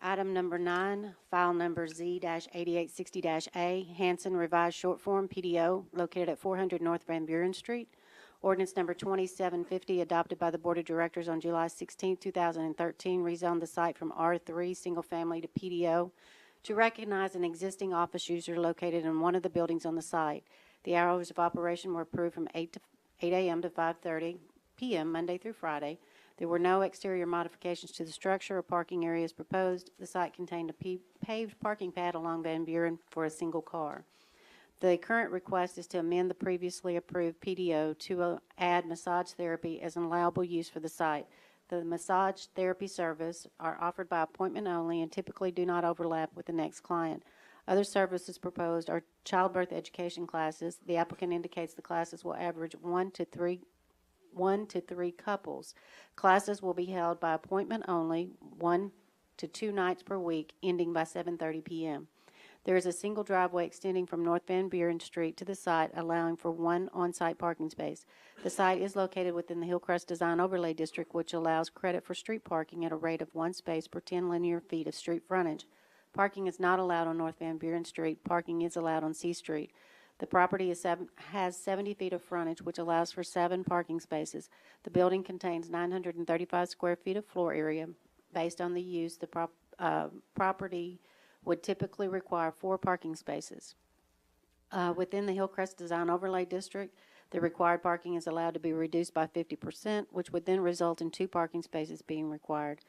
Item number 9, file number Z-8860-A, Hanson Revised Short Form, PDO, located at 400 North Van Buren Street. Ordinance number 2750, adopted by the Board of Directors on July 16, 2013, rezoned the site from R3 Single Family to PDO to recognize an existing office user located in one of the buildings on the site. The hours of operation were approved from 8 a.m. to 5:30 p.m. Monday through Friday. There were no exterior modifications to the structure or parking areas proposed. The site contained a paved parking pad along Van Buren for a single car. The current request is to amend the previously approved PDO to add massage therapy as an allowable use for the site. The massage therapy service are offered by appointment only and typically do not overlap with the next client. Other services proposed are childbirth education classes. The applicant indicates the classes will average one to three couples. Classes will be held by appointment only, 1 to 2 nights per week, ending by 7:30 p.m. There is a single driveway extending from North Van Buren Street to the site, allowing for 1 on-site parking space. The site is located within the Hillcrest Design Overlay District, which allows credit for street parking at a rate of 1 space per 10 linear feet of street frontage. Parking is not allowed on North Van Buren Street. Parking is allowed on C Street. The property has 70 feet of frontage, which allows for 7 parking spaces. The building contains 935 square feet of floor area. Based on the use, the property would typically require 4 parking spaces. Within the Hillcrest Design Overlay District, the required parking is allowed to be reduced by 50%, which would then result in 2 parking spaces being required.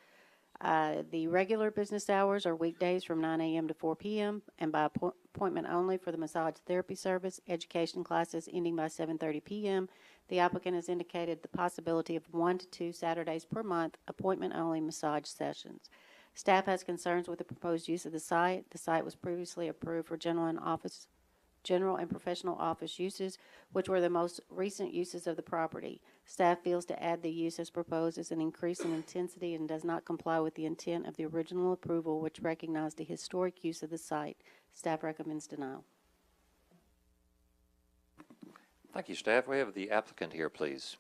The regular business hours are weekdays from 9 a.m. to 4 p.m. and by appointment only for the massage therapy service. Education classes ending by 7:30 p.m. The applicant has indicated the possibility of 1 to 2 Saturdays per month, appointment only massage sessions. Staff has concerns with the proposed use of the site. The site was previously approved for general and professional office uses, which were the most recent uses of the property. Staff feels to add the use as proposed is an increase in intensity and does not comply with the intent of the original approval, which recognized the historic use of the site. Staff recommends denial. Thank you, staff. We have the applicant here, please.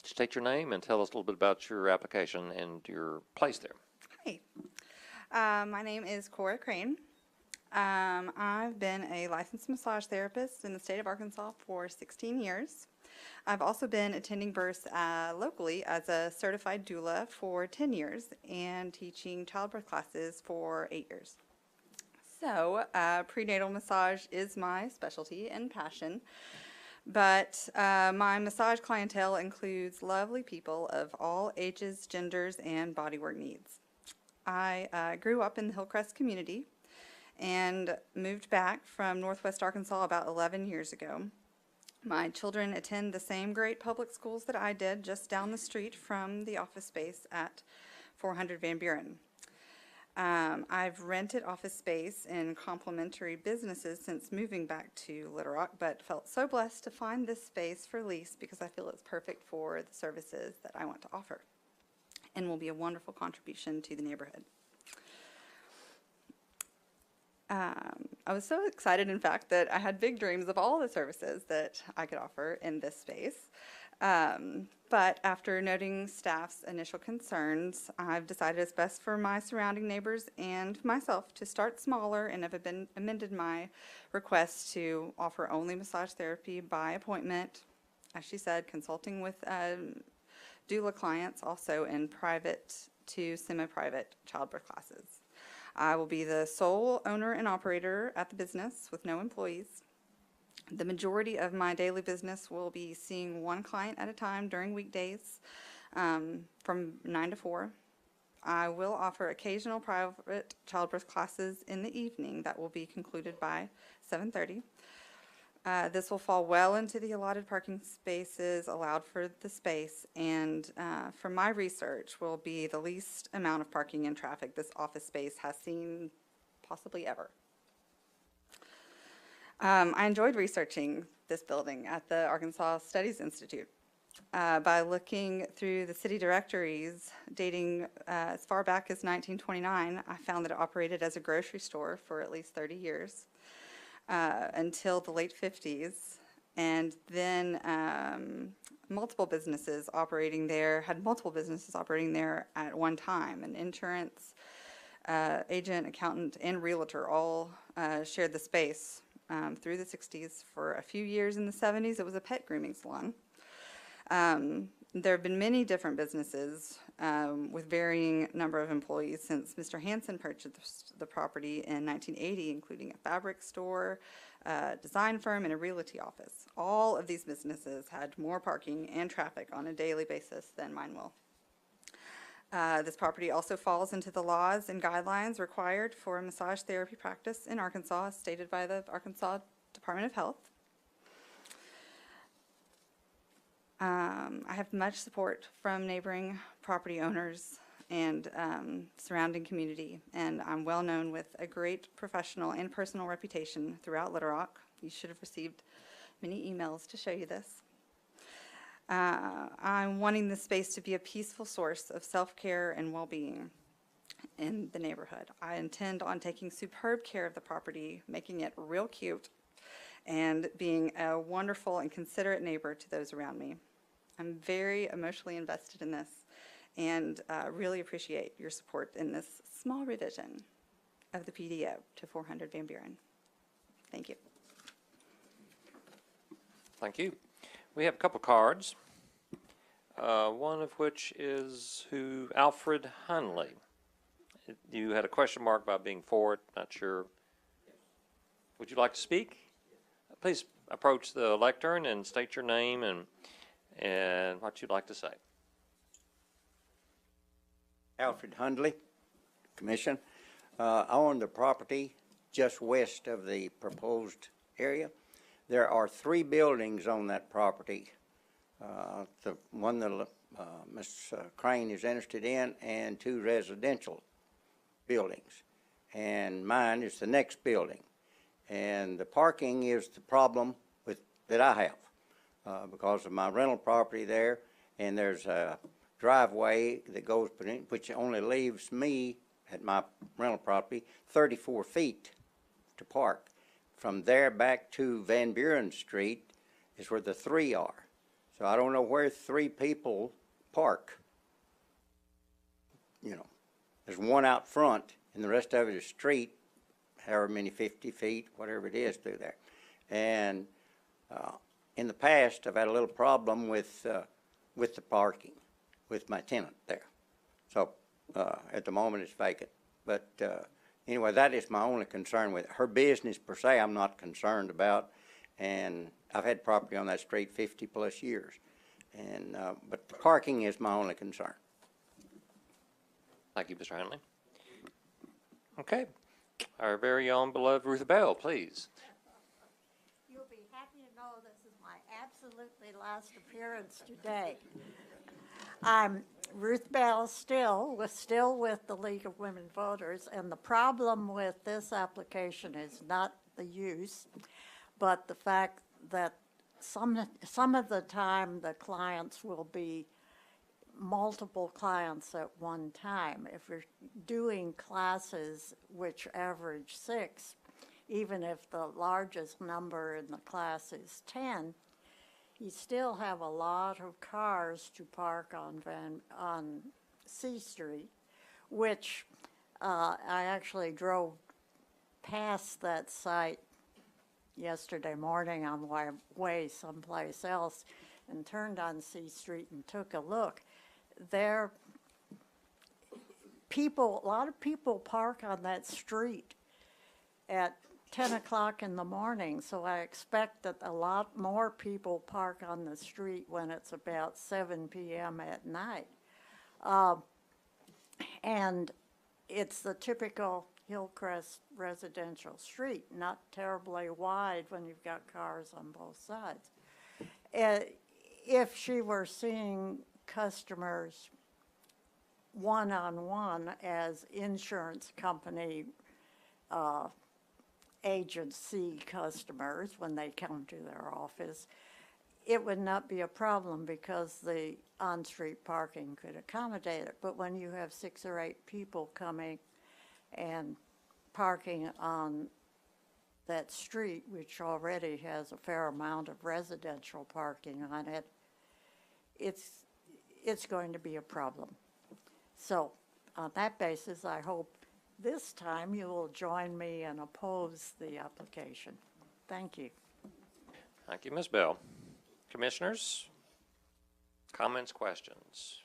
State your name and tell us a little bit about your application and your place there. Hi. My name is Cora Crain. I've been a licensed massage therapist in the state of Arkansas for 16 years. I've also been attending births locally as a certified doula for 10 years and teaching childbirth classes for 8 years. So prenatal massage is my specialty and passion. But my massage clientele includes lovely people of all ages, genders, and bodywork needs. I grew up in the Hillcrest community and moved back from Northwest Arkansas about 11 years ago. My children attend the same great public schools that I did, just down the street from the office space at 400 Van Buren. I've rented office space in complementary businesses since moving back to Little Rock, but felt so blessed to find this space for lease because I feel it's perfect for the services that I want to offer and will be a wonderful contribution to the neighborhood. I was so excited, in fact, that I had big dreams of all the services that I could offer in this space. But after noting staff's initial concerns, I've decided it's best for my surrounding neighbors and myself to start smaller and have amended my request to offer only massage therapy by appointment, as she said, consulting with doula clients, also in private to semi-private childbirth classes. I will be the sole owner and operator at the business with no employees. The majority of my daily business will be seeing 1 client at a time during weekdays from 9 to 4. I will offer occasional private childbirth classes in the evening that will be concluded by 7:30. This will fall well into the allotted parking spaces allowed for the space, and from my research will be the least amount of parking and traffic this office space has seen possibly ever. I enjoyed researching this building at the Arkansas Studies Institute. By looking through the city directories dating as far back as 1929, I found that it operated as a grocery store for at least 30 years until the late 50s. And then multiple businesses operating there, had multiple businesses operating there at one time. An insurance agent, accountant, and realtor all shared the space through the 60s. For a few years in the 70s, it was a pet grooming salon. There have been many different businesses with varying number of employees since Mr. Hansen purchased the property in 1980, including a fabric store, a design firm, and a realty office. All of these businesses had more parking and traffic on a daily basis than mine will. This property also falls into the laws and guidelines required for a massage therapy practice in Arkansas, as stated by the Arkansas Department of Health. I have much support from neighboring property owners and surrounding community, and I'm well known with a great professional and personal reputation throughout Little Rock. You should have received many emails to show you this. I'm wanting this space to be a peaceful source of self-care and well-being in the neighborhood. I intend on taking superb care of the property, making it real cute, and being a wonderful and considerate neighbor to those around me. I'm very emotionally invested in this and really appreciate your support in this small revision of the PDO to 400 Van Buren. Thank you. Thank you. We have a couple cards, one of which is Alfred Hunley. You had a question mark about being for it, not sure. Would you like to speak? Please approach the lectern and state your name and what you'd like to say. Alfred Hundley, Commission. I own the property just west of the proposed area. There are 3 buildings on that property. The one that Ms. Crain is interested in, and 2 residential buildings. And mine is the next building. And the parking is the problem that I have because of my rental property there, and there's a driveway that goes between, which only leaves me at my rental property 34 feet to park. From there back to Van Buren Street is where the 3 are. So I don't know where 3 people park. You know, there's one out front, and the rest of it is street, however many, 50 feet, whatever it is through there. And in the past, I've had a little problem with the parking with my tenant there. So at the moment, it's vacant. But anyway, that is my only concern with it. Her business per se, I'm not concerned about, and I've had property on that street 50 plus years. And but the parking is my only concern. Thank you, Mr. Hunley. Okay. Our very own beloved Ruth Bell, please. You'll be happy to know this is my absolutely last appearance today. I'm Ruth Bell, still with the League of Women Voters, and the problem with this application is not the use, but the fact that some of the time the clients will be multiple clients at one time. If you're doing classes which average 6, even if the largest number in the class is 10, you still have a lot of cars to park on C Street, which I actually drove past that site yesterday morning on my way someplace else and turned on C Street and took a look. A lot of people park on that street at 10 o'clock in the morning, so I expect that a lot more people park on the street when it's about 7 p.m. at night. And it's the typical Hillcrest residential street, not terribly wide when you've got cars on both sides. If she were seeing customers one-on-one as insurance company agency customers when they come to their office, it would not be a problem because the on-street parking could accommodate it. But when you have 6 or 8 people coming and parking on that street, which already has a fair amount of residential parking on it, it's going to be a problem. So on that basis, I hope this time you will join me and oppose the application. Thank you. Thank you, Ms. Bell. Commissioners, comments, questions?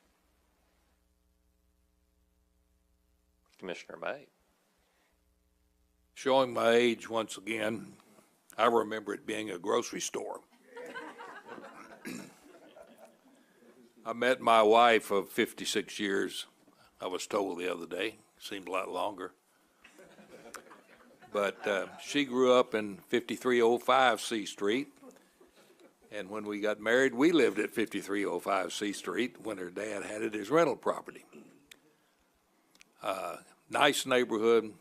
Commissioner May. Showing my age once again, I remember it being a grocery store. I met my wife of 56 years, I was told the other day, seemed a lot longer. But she grew up in 5305 C Street, and when we got married, we lived at 5305 C Street when her dad had it as rental property. Nice neighborhood,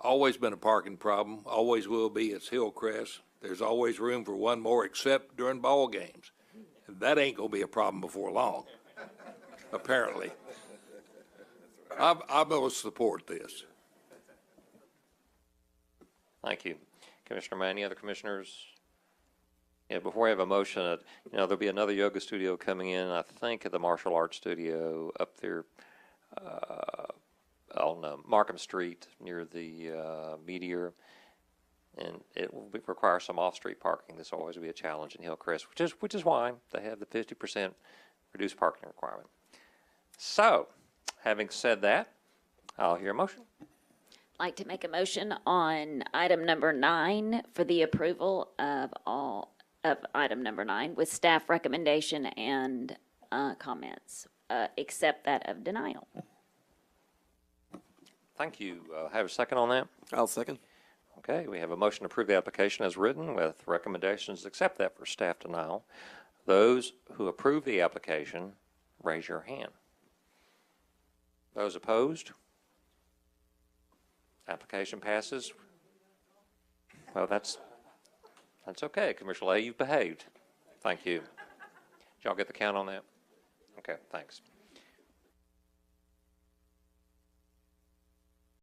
always been a parking problem, always will be. It's Hillcrest. There's always room for one more except during ball games. And that ain't gonna be a problem before long, apparently. I'm gonna support this. Thank you. Commissioner May, any other commissioners? Yeah, before I have a motion, there'll be another yoga studio coming in, I think, at the martial arts studio up there on Markham Street near the Meteor. And it will require some off-street parking. This will always be a challenge in Hillcrest, which is why they have the 50% reduced parking requirement. So, having said that, I'll hear a motion. I'd like to make a motion on item number 9 for the approval of item number 9 with staff recommendation and comments, except that of denial. Thank you. Have a second on that? I'll second. Okay, we have a motion to approve the application as written with recommendations except that for staff denial. Those who approve the application, raise your hand. Those opposed? Application passes. Well, that's okay. Commissioner Lay, you've behaved. Thank you. Did y'all get the count on that? Okay, thanks.